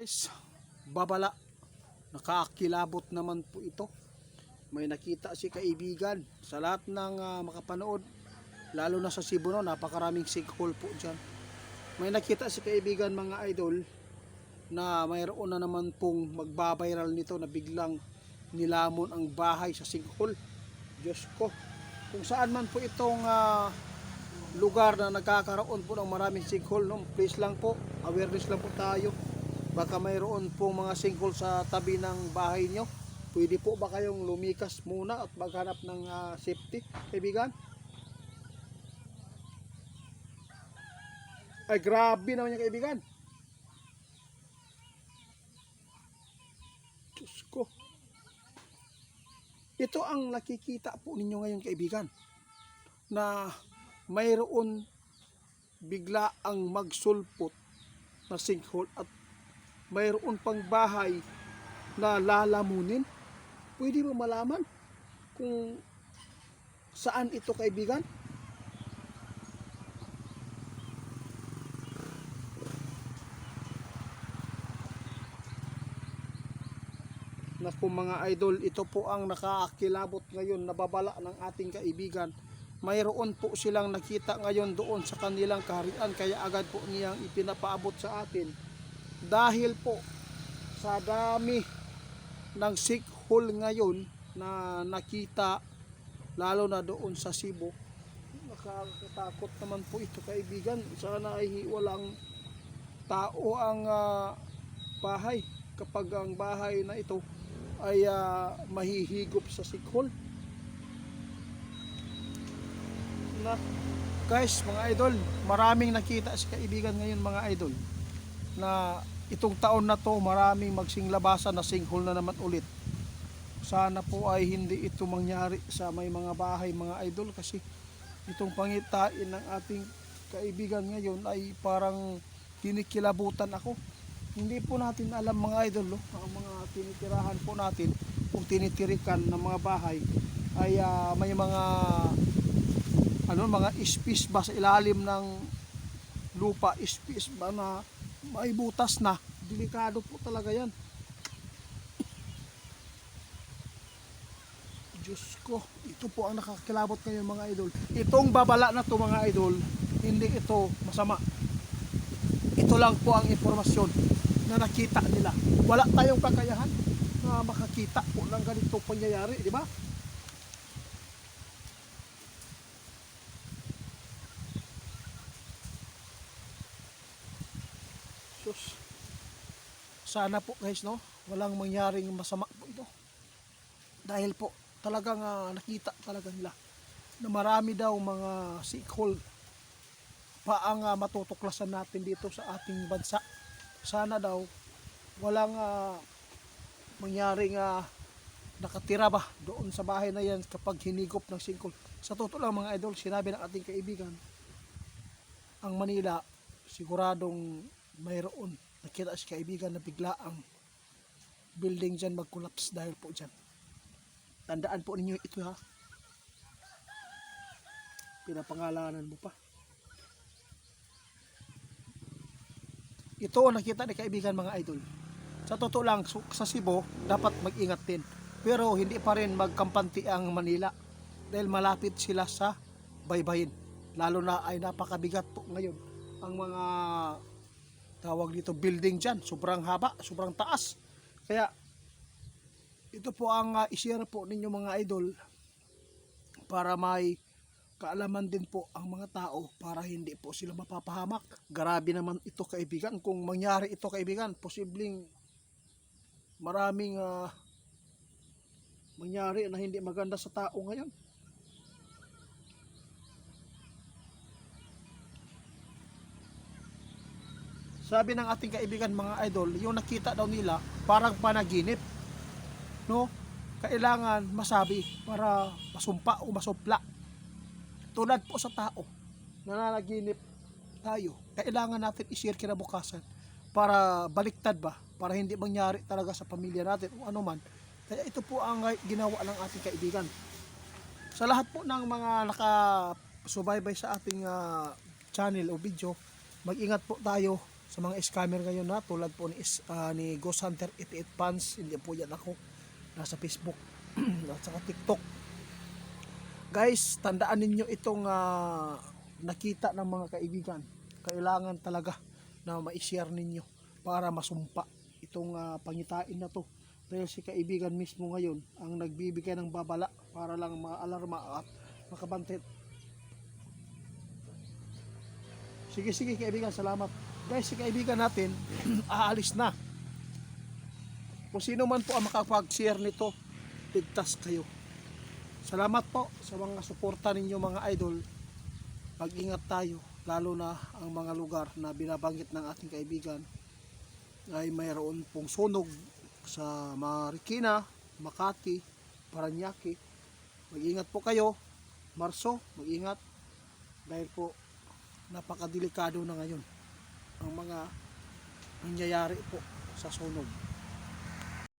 Guys, babala. Nakakilabot naman po ito. May nakita si kaibigan. Sa lahat ng makapanood, lalo na sa Cebu, no, napakaraming sinkhole po dyan. May nakita si kaibigan mga idol na mayroon na naman pong magbabiral nito na biglang nilamon ang bahay sa sinkhole. Diyos ko, kung saan man po itong lugar na nagkakaroon po ng maraming sinkhole, no, please lang po, awareness lang po tayo. Baka mayroon pong mga sinkhole sa tabi ng bahay nyo. Pwede po ba kayong lumikas muna at maghanap ng safety, kaibigan? Ay, grabe naman yung kaibigan. Diyos ko. Ito ang nakikita po ninyo ngayon, kaibigan, na mayroon bigla ang magsulpot na sinkhole at mayroon pang bahay na lalamunin. Pwede mo malaman kung saan ito, kaibigan? Naku mga idol, ito po ang nakakakilabot ngayon, nababala ng ating kaibigan. Mayroon po silang nakita ngayon doon sa kanilang kaharian, kaya agad po niyang ipinapaabot sa atin. Dahil po sa dami ng sinkhole ngayon na nakita, lalo na doon sa Cebu, nakakatakot naman po ito, kaibigan. Sana ay walang tao ang bahay kapag ang bahay na ito ay mahihigop sa sinkhole. Na guys, mga idol, maraming nakita si kaibigan ngayon mga idol na itong taon na to maraming magsinglabasan na sinkhole na naman ulit. Sana po ay hindi ito mangyari sa may mga bahay mga idol, kasi itong pangitain ng ating kaibigan ngayon ay parang tinikilabutan ako. Hindi po natin alam mga idol, ang mga tinitirahan po natin, kung tinitirikan ng mga bahay ay may mga mga ispis ba sa ilalim ng lupa, ispis ba na may butas na. Delikado po talaga yan. Diyos ko, ito po ang nakakilabot ngayon mga idol. Itong babala na to mga idol, hindi ito masama. Ito lang po ang impormasyon na nakita nila. Wala tayong kakayahan na makakita po ng ganito pangyayari, di ba? Sus. Sana po guys, no, walang mangyaring masama po ito. Dahil po talagang nakita talaga nila na marami daw mga sinkhole pa ang matutuklasan natin dito sa ating bansa. Sana daw walang mangyaring nakatira ba doon sa bahay na yan kapag hinigop ng sinkhole. Sa totoo lang mga idol, sinabi ng ating kaibigan, ang Manila siguradong mayroon. Nakita si kaibigan na bigla ang building dyan mag-collapse dahil po dyan. Tandaan po ninyo ito ha. Pinapangalanan mo pa. Ito ang nakita ni kaibigan mga idol. Sa totoo lang, sa Cebu, dapat mag-ingat din. Pero hindi pa rin magkampanti ang Manila. Dahil malapit sila sa baybayin. Lalo na ay napakabigat po ngayon ang mga tawag dito building dyan. Sobrang haba, sobrang taas. Kaya ito po ang i-share po ninyo mga idol para may kaalaman din po ang mga tao para hindi po sila mapapahamak. Grabe naman ito kaibigan. Kung mangyari ito kaibigan, posibleng maraming mangyari na hindi maganda sa tao ngayon. Sabi ng ating kaibigan mga idol, yung nakita daw nila parang panaginip, no? Kailangan masabi para masumpa o masupla. Tulad po sa tao, nananaginip tayo, kailangan natin i-share kinabukasan para baliktad ba, para hindi mangyari talaga sa pamilya natin o ano man. Kaya ito po ang ginawa ng ating kaibigan. Sa lahat po ng mga nakasubaybay sa ating channel o video, mag-ingat po tayo sa mga scammer ngayon na tulad po ni Ghost Hunter 88 Fans, hindi po yan ako, nasa Facebook at saka TikTok. Guys, tandaan ninyo itong nakita ng mga kaibigan, kailangan talaga na ma-share ninyo para masumpa itong pangitain na to, dahil si kaibigan mismo ngayon ang nagbibigay ng babala para lang maalarma at makabantit. Sige kaibigan, salamat. Guys, si kaibigan natin aalis na. Kung sino man po ang makapag-share nito, ligtas kayo. Salamat po sa mga suporta ninyo mga idol. Mag-ingat tayo, lalo na ang mga lugar na binabanggit ng ating kaibigan ay mayroon pong sunog sa Marikina, Makati, Paranaque. Mag-ingat po kayo. Marso, mag-ingat dahil po napakadelikado na ngayon ang mga nangyayari po sa sunog.